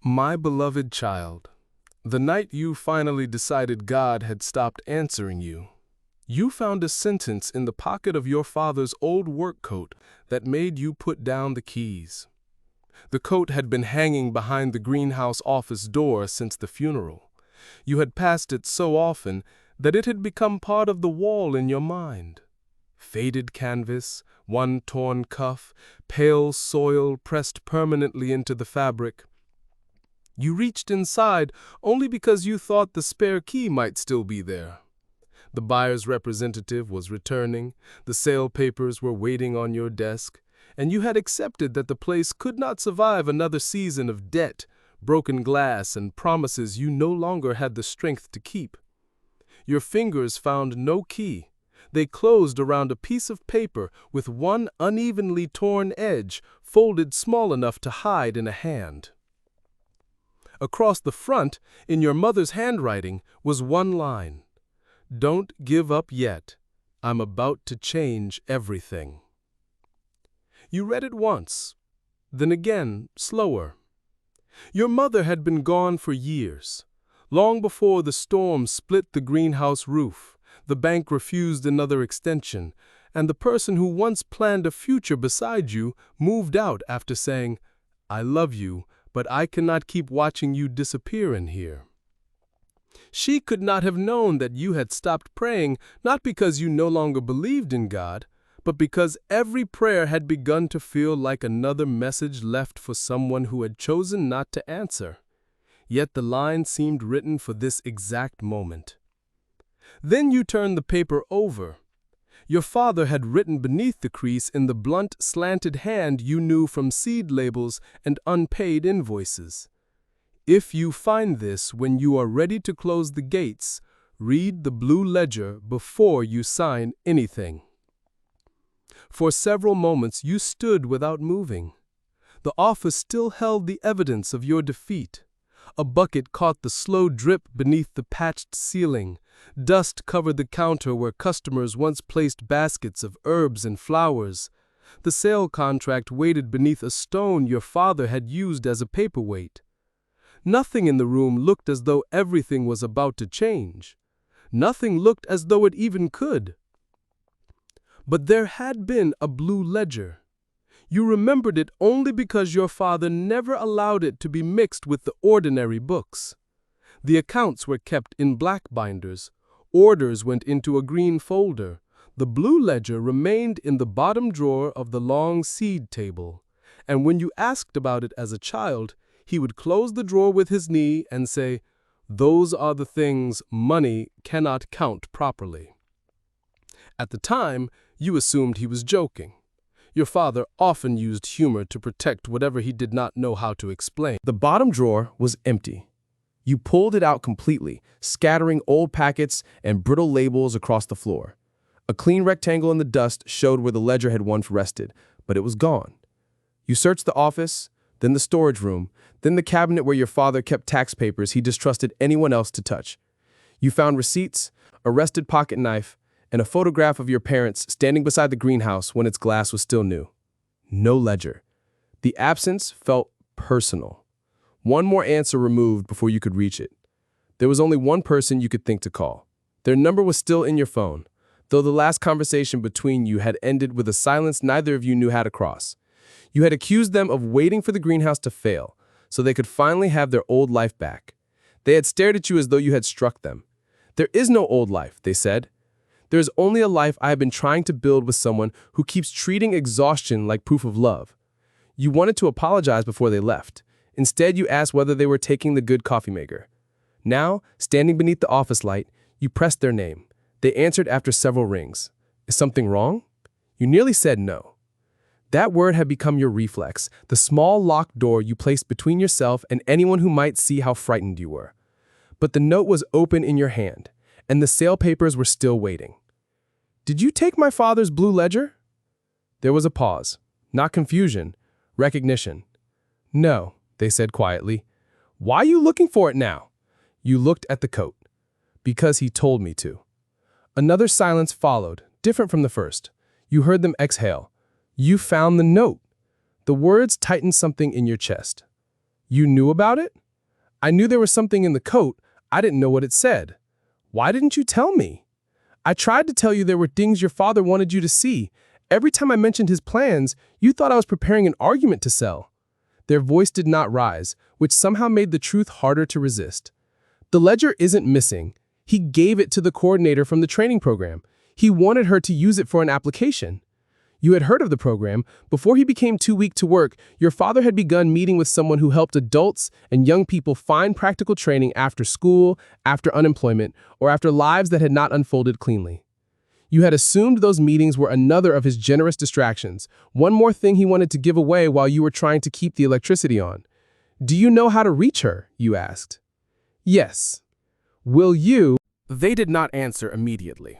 My beloved child, the night you finally decided God had stopped answering you, you found a sentence in the pocket of your father's old work coat that made you put down the keys. The coat had been hanging behind the greenhouse office door since the funeral. You had passed it so often that it had become part of the wall in your mind. Faded canvas, one torn cuff, pale soil pressed permanently into the fabric. You reached inside only because you thought the spare key might still be there. The buyer's representative was returning, the sale papers were waiting on your desk, and you had accepted that the place could not survive another season of debt, broken glass, and promises you no longer had the strength to keep. Your fingers found no key. They closed around a piece of paper with one unevenly torn edge folded small enough to hide in a hand. Across the front, in your mother's handwriting, was one line. "Don't give up yet. I'm about to change everything." You read it once, then again, slower. Your mother had been gone for years. Long before the storm split the greenhouse roof, the bank refused another extension, and the person who once planned a future beside you moved out after saying, "I love you, but I cannot keep watching you disappear in here." She could not have known that you had stopped praying, not because you no longer believed in God, but because every prayer had begun to feel like another message left for someone who had chosen not to answer. Yet the line seemed written for this exact moment. Then you turned the paper over. Your father had written beneath the crease in the blunt, slanted hand you knew from seed labels and unpaid invoices. "If you find this when you are ready to close the gates, read the blue ledger before you sign anything." For several moments you stood without moving. The office still held the evidence of your defeat. A bucket caught the slow drip beneath the patched ceiling. Dust covered the counter where customers once placed baskets of herbs and flowers. The sale contract waited beneath a stone your father had used as a paperweight. Nothing in the room looked as though everything was about to change. Nothing looked as though it even could. But there had been a blue ledger. You remembered it only because your father never allowed it to be mixed with the ordinary books. The accounts were kept in black binders. Orders went into a green folder. The blue ledger remained in the bottom drawer of the long seed table. And when you asked about it as a child, he would close the drawer with his knee and say, "Those are the things money cannot count properly." At the time, you assumed he was joking. Your father often used humor to protect whatever he did not know how to explain. The bottom drawer was empty. You pulled it out completely, scattering old packets and brittle labels across the floor. A clean rectangle in the dust showed where the ledger had once rested, but it was gone. You searched the office, then the storage room, then the cabinet where your father kept tax papers he distrusted anyone else to touch. You found receipts, a rusted pocket knife, and a photograph of your parents standing beside the greenhouse when its glass was still new. No ledger. The absence felt personal. One more answer removed before you could reach it. There was only one person you could think to call. Their number was still in your phone, though the last conversation between you had ended with a silence neither of you knew how to cross. You had accused them of waiting for the greenhouse to fail, so they could finally have their old life back. They had stared at you as though you had struck them. "There is no old life," they said. "There is only a life I have been trying to build with someone who keeps treating exhaustion like proof of love." You wanted to apologize before they left. Instead, you asked whether they were taking the good coffee maker. Now, standing beneath the office light, you pressed their name. They answered after several rings. "Is something wrong?" You nearly said no. That word had become your reflex, the small locked door you placed between yourself and anyone who might see how frightened you were. But the note was open in your hand, and the sale papers were still waiting. "Did you take my father's blue ledger?" There was a pause. Not confusion, recognition. "No," they said quietly. "Why are you looking for it now?" You looked at the coat. "Because he told me to." Another silence followed, different from the first. You heard them exhale. You found the note. The words tightened something in your chest. You knew about it? I knew there was something in the coat. I didn't know what it said. Why didn't you tell me? I tried to tell you there were things your father wanted you to see. Every time I mentioned his plans, you thought I was preparing an argument to sell. Their voice did not rise, which somehow made the truth harder to resist. The ledger isn't missing. He gave it to the coordinator from the training program. He wanted her to use it for an application. You had heard of the program. Before he became too weak to work, your father had begun meeting with someone who helped adults and young people find practical training after school, after unemployment, or after lives that had not unfolded cleanly. You had assumed those meetings were another of his generous distractions, one more thing he wanted to give away while you were trying to keep the electricity on. Do you know how to reach her? You asked. Yes. Will you? They did not answer immediately.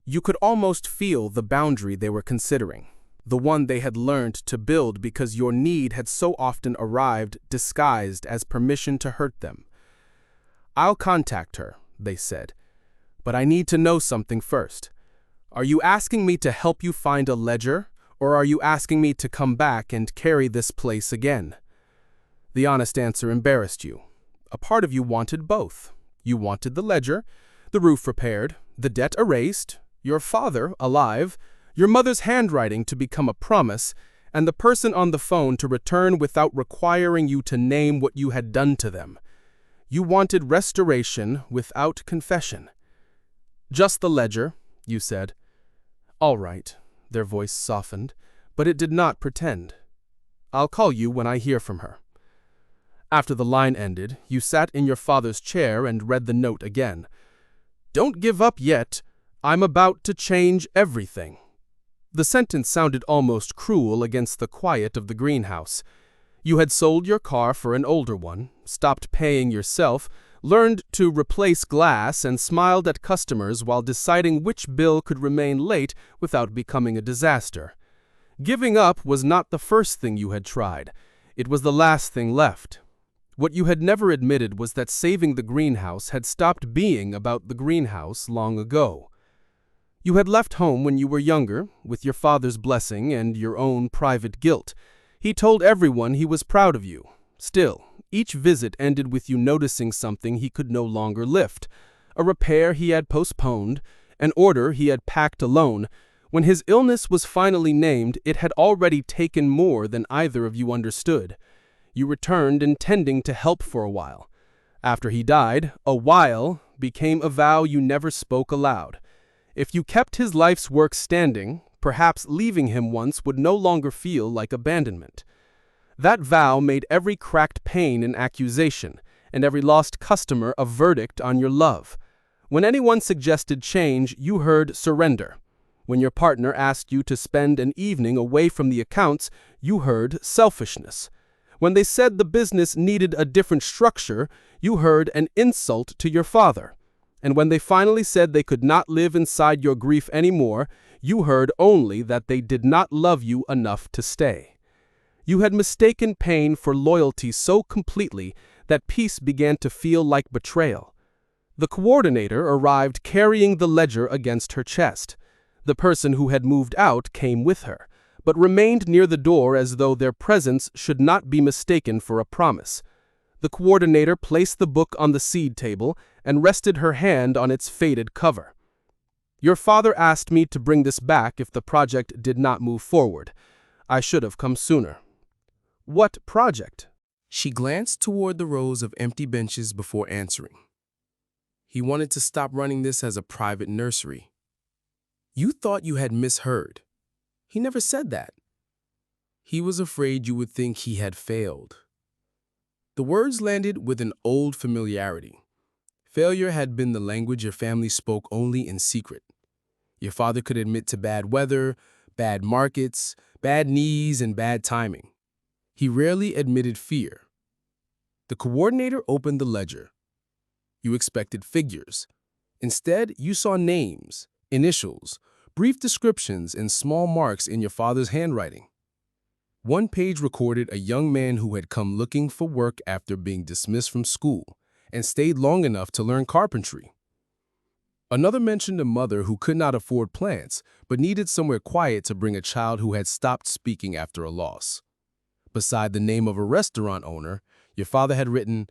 You could almost feel the boundary they were considering, the one they had learned to build because your need had so often arrived disguised as permission to hurt them. I'll contact her, they said, but I need to know something first. Are you asking me to help you find a ledger, or are you asking me to come back and carry this place again? The honest answer embarrassed you. A part of you wanted both. You wanted the ledger, the roof repaired, the debt erased, your father alive, your mother's handwriting to become a promise, and the person on the phone to return without requiring you to name what you had done to them. You wanted restoration without confession. Just the ledger, you said. All right, their voice softened, but it did not pretend. I'll call you when I hear from her. After the line ended, you sat in your father's chair and read the note again. Don't give up yet. I'm about to change everything. The sentence sounded almost cruel against the quiet of the greenhouse. You had sold your car for an older one, stopped paying yourself, learned to replace glass, and smiled at customers while deciding which bill could remain late without becoming a disaster. Giving up was not the first thing you had tried. It was the last thing left. What you had never admitted was that saving the greenhouse had stopped being about the greenhouse long ago. You had left home when you were younger, with your father's blessing and your own private guilt. He told everyone he was proud of you. Still, each visit ended with you noticing something he could no longer lift, a repair he had postponed, an order he had packed alone. When his illness was finally named, it had already taken more than either of you understood. You returned intending to help for a while. After he died, a while became a vow you never spoke aloud. If you kept his life's work standing, perhaps leaving him once would no longer feel like abandonment. That vow made every cracked pane an accusation, and every lost customer a verdict on your love. When anyone suggested change, you heard surrender. When your partner asked you to spend an evening away from the accounts, you heard selfishness. When they said the business needed a different structure, you heard an insult to your father. And when they finally said they could not live inside your grief anymore, you heard only that they did not love you enough to stay. You had mistaken pain for loyalty so completely that peace began to feel like betrayal. The coordinator arrived carrying the ledger against her chest. The person who had moved out came with her, but remained near the door as though their presence should not be mistaken for a promise. The coordinator placed the book on the seed table and rested her hand on its faded cover. Your father asked me to bring this back if the project did not move forward. I should have come sooner. What project? She glanced toward the rows of empty benches before answering. He wanted to stop running this as a private nursery. You thought you had misheard. He never said that. He was afraid you would think he had failed. The words landed with an old familiarity. Failure had been the language your family spoke only in secret. Your father could admit to bad weather, bad markets, bad knees, and bad timing. He rarely admitted fear. The coordinator opened the ledger. You expected figures. Instead, you saw names, initials, brief descriptions, and small marks in your father's handwriting. One page recorded a young man who had come looking for work after being dismissed from school and stayed long enough to learn carpentry. Another mentioned a mother who could not afford plants but needed somewhere quiet to bring a child who had stopped speaking after a loss. Beside the name of a restaurant owner, Your father had written,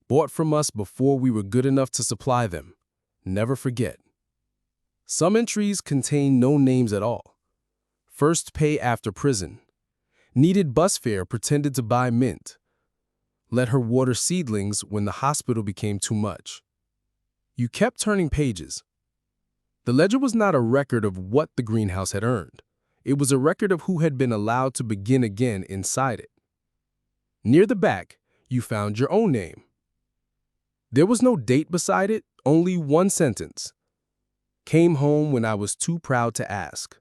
"Bought from us before we were good enough to supply them. Never forget." Some entries contain no names at all. First pay after prison. Needed bus fare, pretended to buy mint. Let her water seedlings when the hospital became too much. You kept turning pages. The ledger was not a record of what the greenhouse had earned. It was a record of who had been allowed to begin again inside it. Near the back, you found your own name. There was no date beside it, only one sentence. Came home when I was too proud to ask.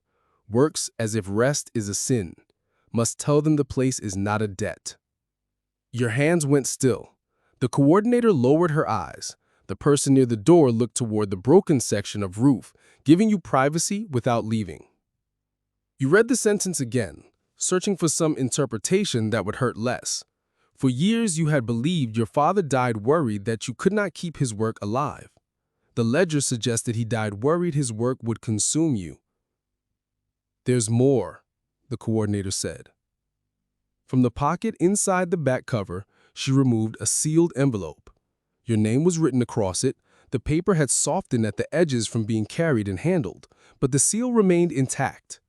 Works as if rest is a sin. Must tell them the place is not a debt. Your hands went still. The coordinator lowered her eyes. The person near the door looked toward the broken section of roof, giving you privacy without leaving. You read the sentence again, searching for some interpretation that would hurt less. For years you had believed your father died worried that you could not keep his work alive. The ledger suggested he died worried his work would consume you. There's more, the coordinator said. From the pocket inside the back cover, she removed a sealed envelope. Your name was written across it. The paper had softened at the edges from being carried and handled, but the seal remained intact.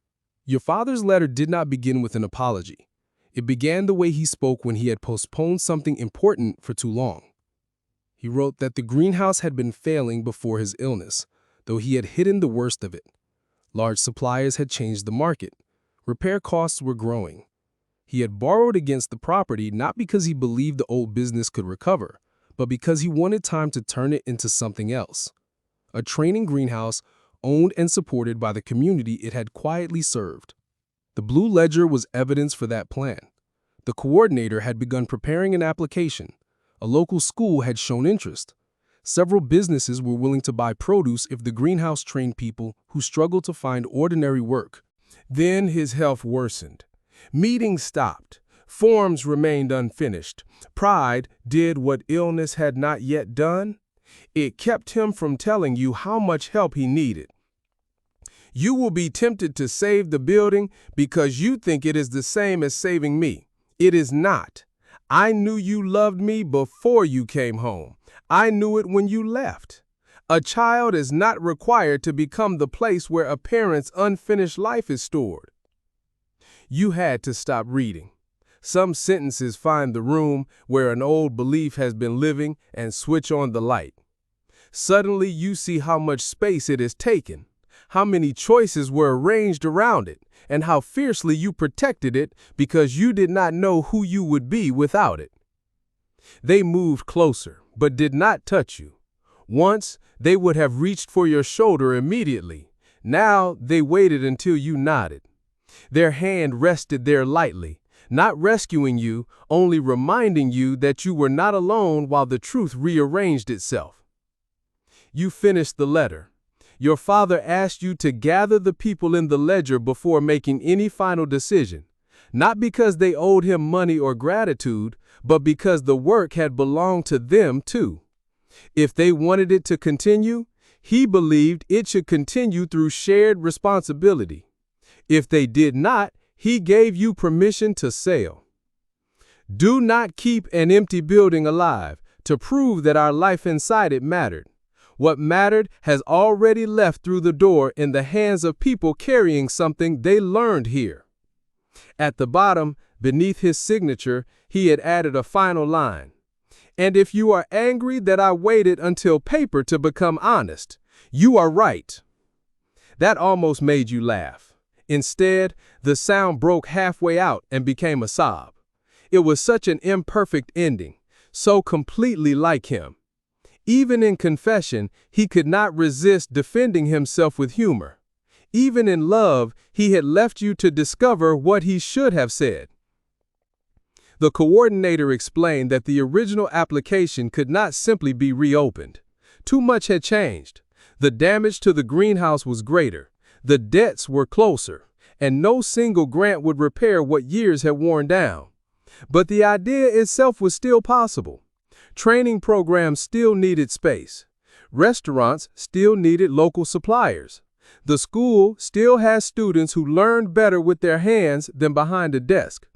Your father's letter did not begin with an apology. It began the way he spoke when he had postponed something important for too long. He wrote that the greenhouse had been failing before his illness, though he had hidden the worst of it. Large suppliers had changed the market. Repair costs were growing. He had borrowed against the property not because he believed the old business could recover, but because he wanted time to turn it into something else. A training greenhouse owned and supported by the community it had quietly served. The blue ledger was evidence for that plan. The coordinator had begun preparing an application. A local school had shown interest. Several businesses were willing to buy produce if the greenhouse trained people who struggled to find ordinary work. Then his health worsened. Meetings stopped. Forms remained unfinished. Pride did what illness had not yet done. It kept him from telling you how much help he needed. You will be tempted to save the building because you think it is the same as saving me. It is not. I knew you loved me before you came home. I knew it when you left. A child is not required to become the place where a parent's unfinished life is stored. You had to stop reading. Some sentences find the room where an old belief has been living and switch on the light. Suddenly you see how much space it has taken, how many choices were arranged around it, and how fiercely you protected it because you did not know who you would be without it. They moved closer, but did not touch you. Once, they would have reached for your shoulder immediately. Now, they waited until you nodded. Their hand rested there lightly, not rescuing you, only reminding you that you were not alone while the truth rearranged itself. You finished the letter. Your father asked you to gather the people in the ledger before making any final decision, not because they owed him money or gratitude, but because the work had belonged to them too. If they wanted it to continue, he believed it should continue through shared responsibility. If they did not, he gave you permission to sail. Do not keep an empty building alive to prove that our life inside it mattered. What mattered has already left through the door in the hands of people carrying something they learned here. At the bottom, beneath his signature, he had added a final line. And if you are angry that I waited until paper to become honest, you are right. That almost made you laugh. Instead, the sound broke halfway out and became a sob. It was such an imperfect ending, so completely like him. Even in confession, he could not resist defending himself with humor. Even in love, he had left you to discover what he should have said. The coordinator explained that the original application could not simply be reopened. Too much had changed. The damage to the greenhouse was greater. The debts were closer, and no single grant would repair what years had worn down. But the idea itself was still possible. Training programs still needed space. Restaurants still needed local suppliers. The school still has students who learned better with their hands than behind a desk.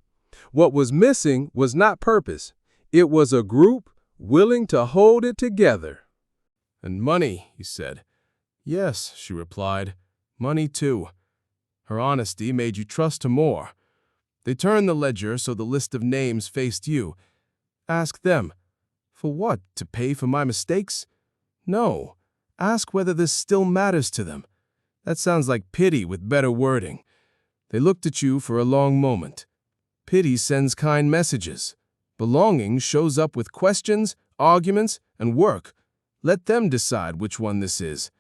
What was missing was not purpose. It was a group willing to hold it together. And money, he said. Yes, she replied. Money too. Her honesty made you trust her more. They turned the ledger so the list of names faced you. Ask them. For what? To pay for my mistakes? No. Ask whether this still matters to them. That sounds like pity with better wording. They looked at you for a long moment. Pity sends kind messages. Belonging shows up with questions, arguments, and work. Let them decide which one this is.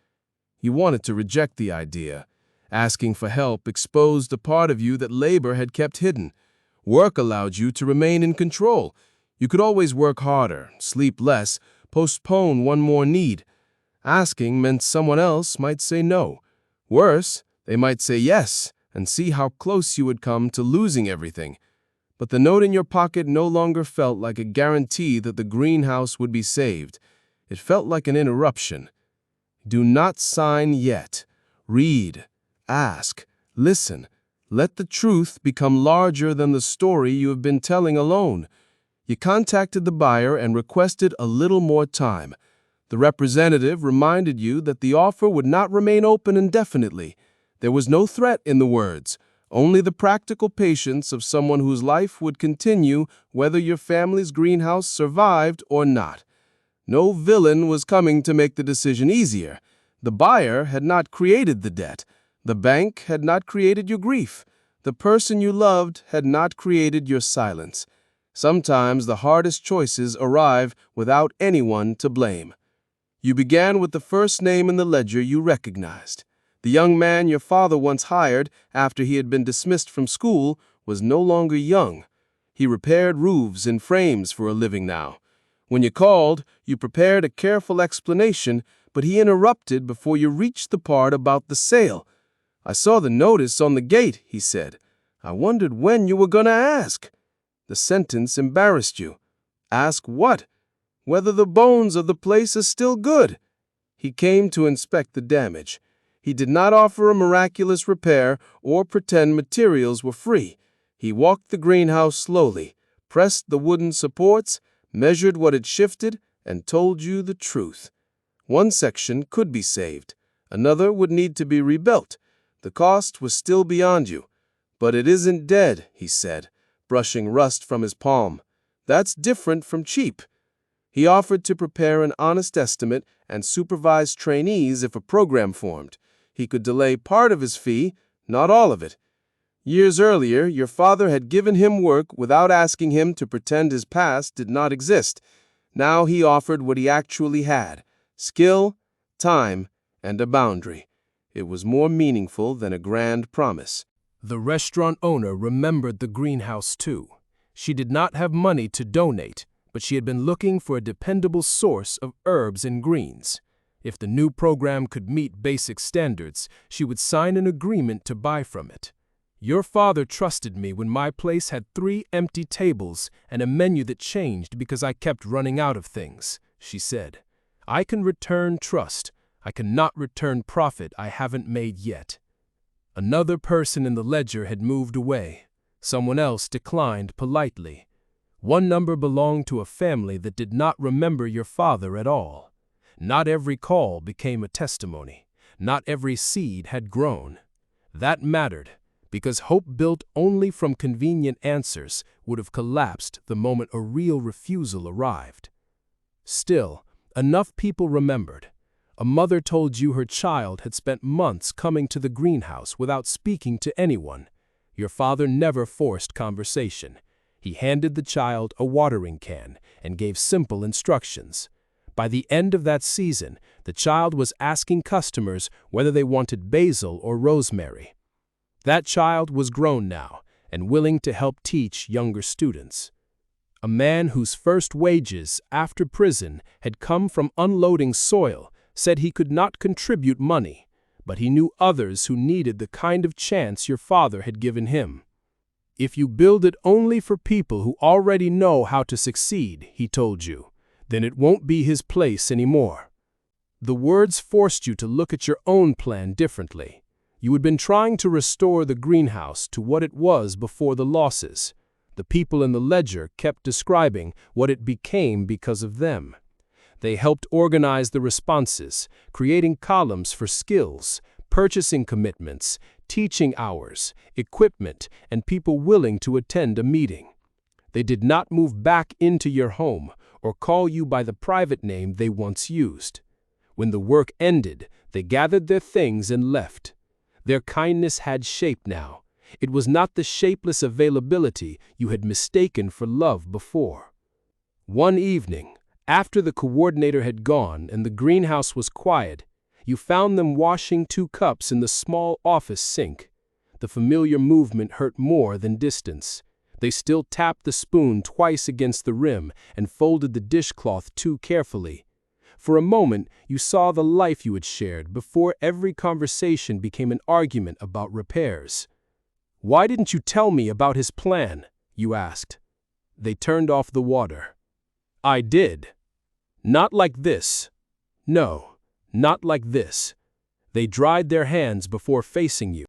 You wanted to reject the idea. Asking for help exposed a part of you that labor had kept hidden. Work allowed you to remain in control. You could always work harder, sleep less, postpone one more need. Asking meant someone else might say no. Worse, they might say yes, and see how close you would come to losing everything. But the note in your pocket no longer felt like a guarantee that the greenhouse would be saved. It felt like an interruption. Do not sign yet. Read. Ask, listen, let the truth become larger than the story you have been telling alone. You contacted the buyer and requested a little more time. The representative reminded you that the offer would not remain open indefinitely. There was no threat in the words, only the practical patience of someone whose life would continue whether your family's greenhouse survived or not. No villain was coming to make the decision easier. The buyer had not created the debt. The bank had not created your grief. The person you loved had not created your silence. Sometimes the hardest choices arrive without anyone to blame. You began with the first name in the ledger you recognized. The young man your father once hired after he had been dismissed from school was no longer young. He repaired roofs and frames for a living now. When you called, you prepared a careful explanation, but he interrupted before you reached the part about the sale. I saw the notice on the gate, he said. I wondered when you were going to ask. The sentence embarrassed you. Ask what? Whether the bones of the place are still good. He came to inspect the damage. He did not offer a miraculous repair or pretend materials were free. He walked the greenhouse slowly, pressed the wooden supports, measured what it shifted, and told you the truth. One section could be saved. Another would need to be rebuilt. The cost was still beyond you. But it isn't dead, he said, brushing rust from his palm. That's different from cheap. He offered to prepare an honest estimate and supervise trainees if a program formed. He could delay part of his fee, not all of it. Years earlier, your father had given him work without asking him to pretend his past did not exist. Now he offered what he actually had: skill, time, and a boundary. It was more meaningful than a grand promise. The restaurant owner remembered the greenhouse too. She did not have money to donate, but she had been looking for a dependable source of herbs and greens. If the new program could meet basic standards, she would sign an agreement to buy from it. Your father trusted me when my place had 3 empty tables and a menu that changed because I kept running out of things, she said. I can return trust. I cannot return profit I haven't made yet. Another person in the ledger had moved away. Someone else declined politely. One number belonged to a family that did not remember your father at all. Not every call became a testimony. Not every seed had grown. That mattered, because hope built only from convenient answers would have collapsed the moment a real refusal arrived. Still, enough people remembered. A mother told you her child had spent months coming to the greenhouse without speaking to anyone. Your father never forced conversation. He handed the child a watering can and gave simple instructions. By the end of that season, the child was asking customers whether they wanted basil or rosemary. That child was grown now and willing to help teach younger students. A man whose first wages after prison had come from unloading soil said he could not contribute money, but he knew others who needed the kind of chance your father had given him. If you build it only for people who already know how to succeed, he told you, then it won't be his place anymore. The words forced you to look at your own plan differently. You had been trying to restore the greenhouse to what it was before the losses. The people in the ledger kept describing what it became because of them. They helped organize the responses, creating columns for skills, purchasing commitments, teaching hours, equipment, and people willing to attend a meeting. They did not move back into your home or call you by the private name they once used. When the work ended, they gathered their things and left. Their kindness had shape now. It was not the shapeless availability you had mistaken for love before. One evening, after the coordinator had gone and the greenhouse was quiet, you found them washing 2 cups in the small office sink. The familiar movement hurt more than distance. They still tapped the spoon twice against the rim and folded the dishcloth too carefully. For a moment, you saw the life you had shared before every conversation became an argument about repairs. "Why didn't you tell me about his plan?" you asked. They turned off the water. "I did. Not like this. No, not like this." They dried their hands before facing you.